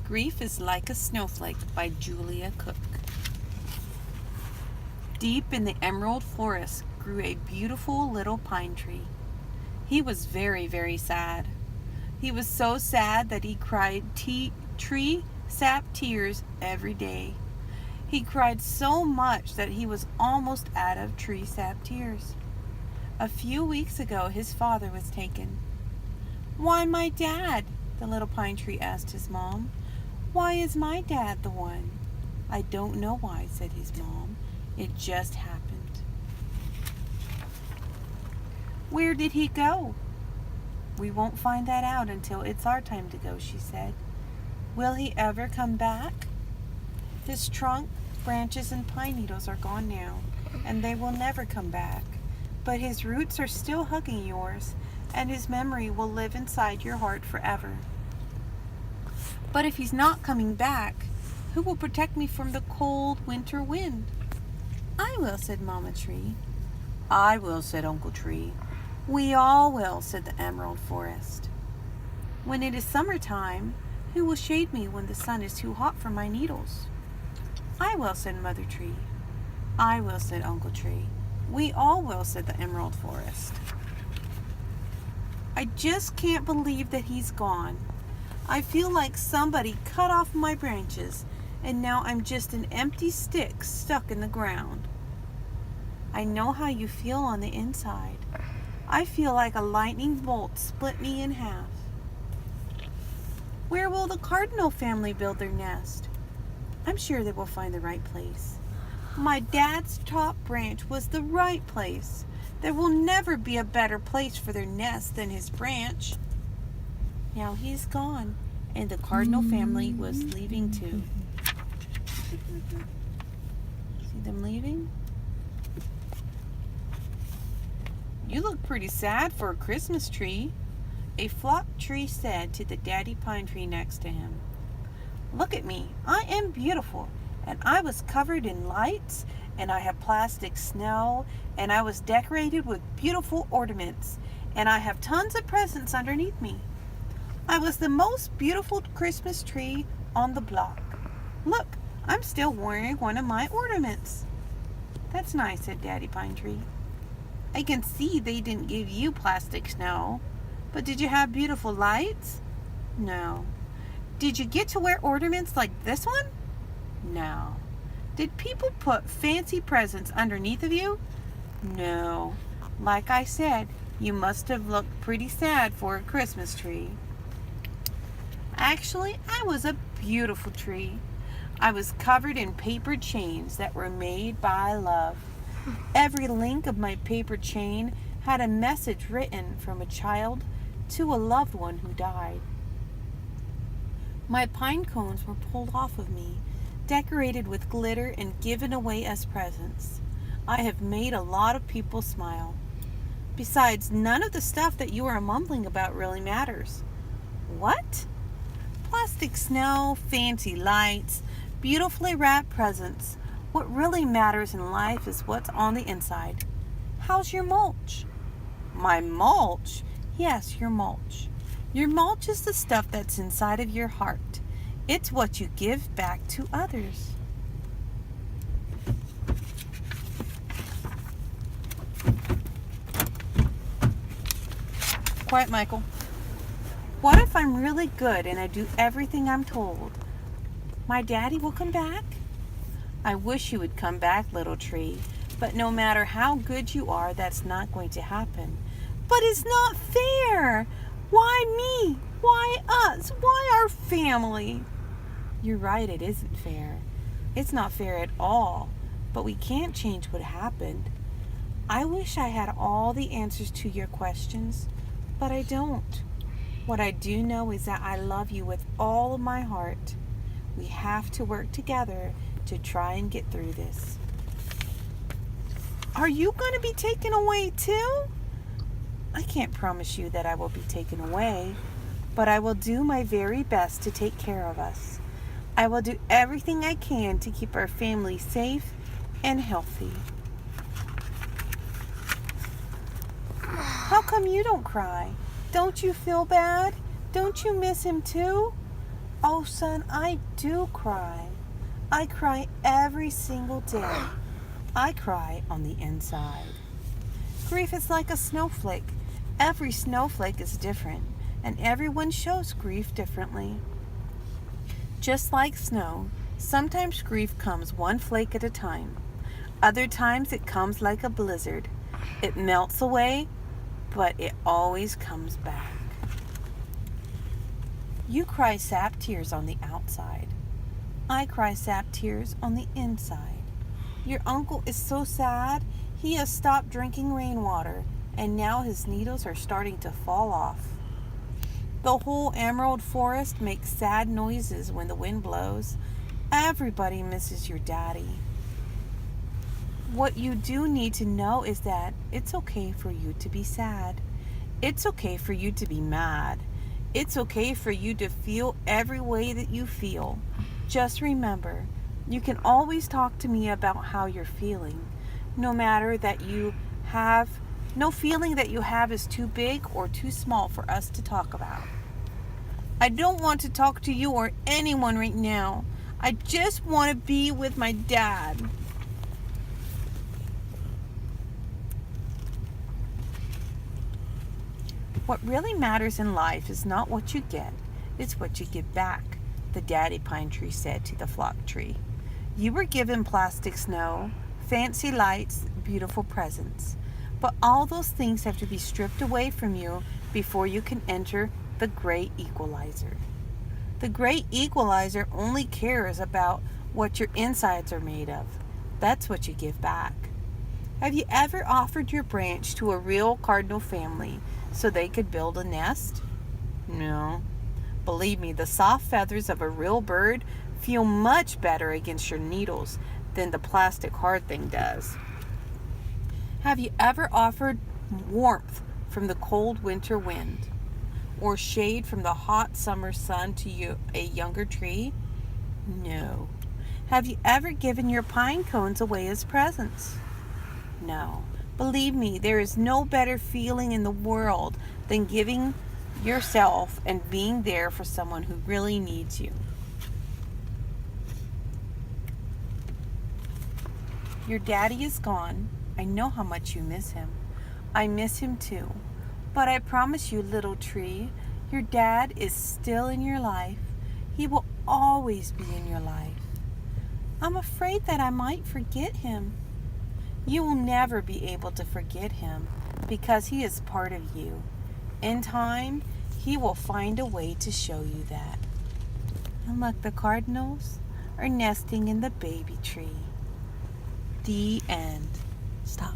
Grief is Like a Snowflake by Julia Cook. Deep in the emerald forest grew a beautiful little pine tree. He was very, very sad. He was so sad that he cried tree sap tears every day. He cried so much that he was almost out of tree sap tears. A few weeks ago, his father was taken. "Why, my dad?" the little pine tree asked his mom. "Why is my dad the one?" "I don't know why," said his mom. "It just happened." "Where did he go?" "We won't find that out until it's our time to go," she said. "Will he ever come back?" "His trunk, branches, and pine needles are gone now, and they will never come back. But his roots are still hugging yours, and his memory will live inside your heart forever." "But if he's not coming back, who will protect me from the cold winter wind?" "I will," said Mama Tree. "I will," said Uncle Tree. "We all will," said the Emerald Forest. "When it is summertime, who will shade me when the sun is too hot for my needles?" "I will," said Mother Tree. "I will," said Uncle Tree. "We all will," said the Emerald Forest. "I just can't believe that he's gone. I feel like somebody cut off my branches, and now I'm just an empty stick stuck in the ground." "I know how you feel on the inside. I feel like a lightning bolt split me in half." "Where will the cardinal family build their nest?" "I'm sure they will find the right place. My dad's top branch was the right place. There will never be a better place for their nest than his branch." Now he's gone, and the cardinal family was leaving too. See them leaving? "You look pretty sad for a Christmas tree," a flock tree said to the daddy pine tree next to him. "Look at me. I am beautiful, and I was covered in lights, and I have plastic snow, and I was decorated with beautiful ornaments, and I have tons of presents underneath me. I was the most beautiful Christmas tree on the block. Look, I'm still wearing one of my ornaments." "That's nice," said Daddy Pine Tree. "I can see they didn't give you plastic snow, but did you have beautiful lights?" "No." "Did you get to wear ornaments like this one?" "No." "Did people put fancy presents underneath of you?" "No. Like I said, you must have looked pretty sad for a Christmas tree." "Actually, I was a beautiful tree. I was covered in paper chains that were made by love. Every link of my paper chain had a message written from a child to a loved one who died. My pine cones were pulled off of me, decorated with glitter, and given away as presents. I have made a lot of people smile. Besides, none of the stuff that you are mumbling about really matters." "What?" "Plastic snow, fancy lights, beautifully wrapped presents. What really matters in life is what's on the inside. How's your mulch?" "My mulch?" "Yes, your mulch. Your mulch is the stuff that's inside of your heart. It's what you give back to others." Quiet, Michael. "What if I'm really good and I do everything I'm told? My daddy will come back?" "I wish you would come back, little tree, but no matter how good you are, that's not going to happen." "But it's not fair. Why me? Why us? Why our family?" "You're right, it isn't fair. It's not fair at all, but we can't change what happened. I wish I had all the answers to your questions, but I don't. What I do know is that I love you with all of my heart. We have to work together to try and get through this." "Are you going to be taken away too?" "I can't promise you that I will be taken away, but I will do my very best to take care of us. I will do everything I can to keep our family safe and healthy." "How come you don't cry? Don't you feel bad? Don't you miss him too?" "Oh, son, I do cry. I cry every single day. I cry on the inside. Grief is like a snowflake. Every snowflake is different, and everyone shows grief differently. Just like snow, sometimes grief comes one flake at a time. Other times it comes like a blizzard. It melts away, but it always comes back. You cry sap tears on the outside. I cry sap tears on the inside. Your uncle is so sad, he has stopped drinking rainwater, and now his needles are starting to fall off. The whole emerald forest makes sad noises when the wind blows. Everybody misses your daddy. What you do need to know is that it's okay for you to be sad. It's okay for you to be mad. It's okay for you to feel every way that you feel. Just remember, you can always talk to me about how you're feeling. No matter that you have, no feeling that you have is too big or too small for us to talk about. I don't want to talk to you or anyone right now. I just want to be with my dad. What really matters in life is not what you get, it's what you give back, the daddy pine tree said to the flock tree. You were given plastic snow, fancy lights, beautiful presents. But all those things have to be stripped away from you before you can enter the great equalizer. The great equalizer only cares about what your insides are made of. That's what you give back. Have you ever offered your branch to a real cardinal family so they could build a nest? No. Believe me, the soft feathers of a real bird feel much better against your needles than the plastic hard thing does. Have you ever offered warmth from the cold winter wind or shade from the hot summer sun to a younger tree? No. Have you ever given your pine cones away as presents? No. Believe me, there is no better feeling in the world than giving yourself and being there for someone who really needs you. Your daddy is gone. I know how much you miss him. I miss him too. But I promise you, little tree, your dad is still in your life. He will always be in your life. I'm afraid that I might forget him. You will never be able to forget him because he is part of you. In time, he will find a way to show you that. And look, the cardinals are nesting in the baby tree. The end. Stop.